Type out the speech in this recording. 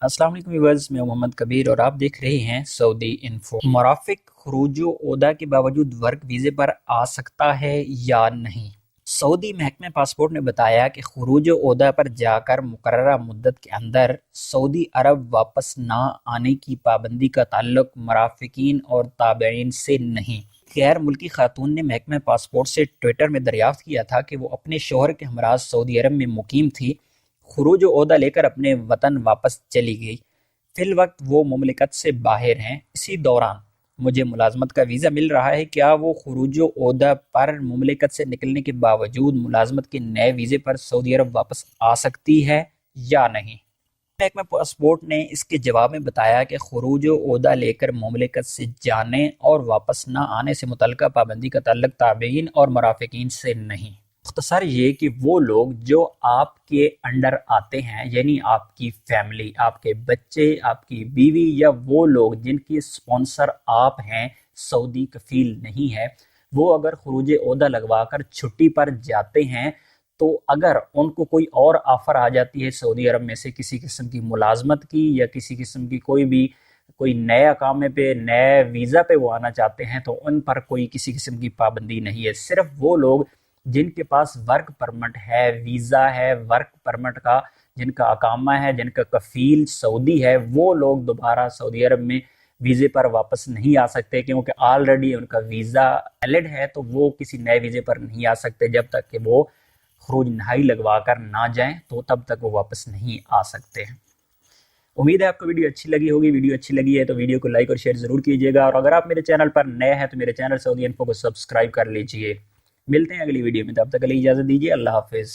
السلام علیکم ویورز، میں محمد کبیر اور آپ دیکھ رہے ہیں سعودی انفو۔ مرافق خروج و عودہ کے باوجود ورک ویزے پر آ سکتا ہے یا نہیں؟ سعودی محکمہ پاسپورٹ نے بتایا کہ خروج و عودہ پر جا کر مقررہ مدت کے اندر سعودی عرب واپس نہ آنے کی پابندی کا تعلق مرافقین اور تابعین سے نہیں۔ غیر ملکی خاتون نے محکمہ پاسپورٹ سے ٹویٹر میں دریافت کیا تھا کہ وہ اپنے شوہر کے ہمراہ سعودی عرب میں مقیم تھی، خروج و عودہ لے کر اپنے وطن واپس چلی گئی۔ فی الوقت وہ مملکت سے باہر ہیں، اسی دوران مجھے ملازمت کا ویزا مل رہا ہے۔ کیا وہ خروج و عودہ پر مملکت سے نکلنے کے باوجود ملازمت کے نئے ویزے پر سعودی عرب واپس آ سکتی ہے یا نہیں؟ محکمہ پاسپورٹ نے اس کے جواب میں بتایا کہ خروج و عودہ لے کر مملکت سے جانے اور واپس نہ آنے سے متعلقہ پابندی کا تعلق تابعین اور مرافقین سے نہیں۔ مختصر یہ کہ وہ لوگ جو آپ کے انڈر آتے ہیں، یعنی آپ کی فیملی، آپ کے بچے، آپ کی بیوی، یا وہ لوگ جن کی سپانسر آپ ہیں، سعودی کفیل نہیں ہے، وہ اگر خروج عودہ لگوا کر چھٹی پر جاتے ہیں تو اگر ان کو کوئی اور آفر آ جاتی ہے سعودی عرب میں سے کسی قسم کی ملازمت کی یا کسی قسم کی کوئی نیا کام پہ نئے ویزا پہ وہ آنا چاہتے ہیں، تو ان پر کوئی کسی قسم کی پابندی نہیں ہے۔ صرف وہ لوگ جن کے پاس ورک پرمٹ ہے، ویزا ہے ورک پرمٹ کا، جن کا اقامہ ہے، جن کا کفیل سعودی ہے، وہ لوگ دوبارہ سعودی عرب میں ویزے پر واپس نہیں آ سکتے، کیونکہ آلریڈی ان کا ویزا ویلڈ ہے، تو وہ کسی نئے ویزے پر نہیں آ سکتے۔ جب تک کہ وہ خروج نہائی لگوا کر نہ جائیں تو تب تک وہ واپس نہیں آ سکتے ہیں۔ امید ہے آپ کو ویڈیو اچھی لگی ہوگی۔ ویڈیو اچھی لگی ہے تو ویڈیو کو لائک اور شیئر ضرور کیجیے گا، اور اگر آپ میرے چینل پر نئے ہیں تو میرے چینل سعودی انفو کو سبسکرائب کر لیجئے۔ ملتے ہیں اگلی ویڈیو میں، تب تک کے لیے اجازت دیجیے۔ اللہ حافظ۔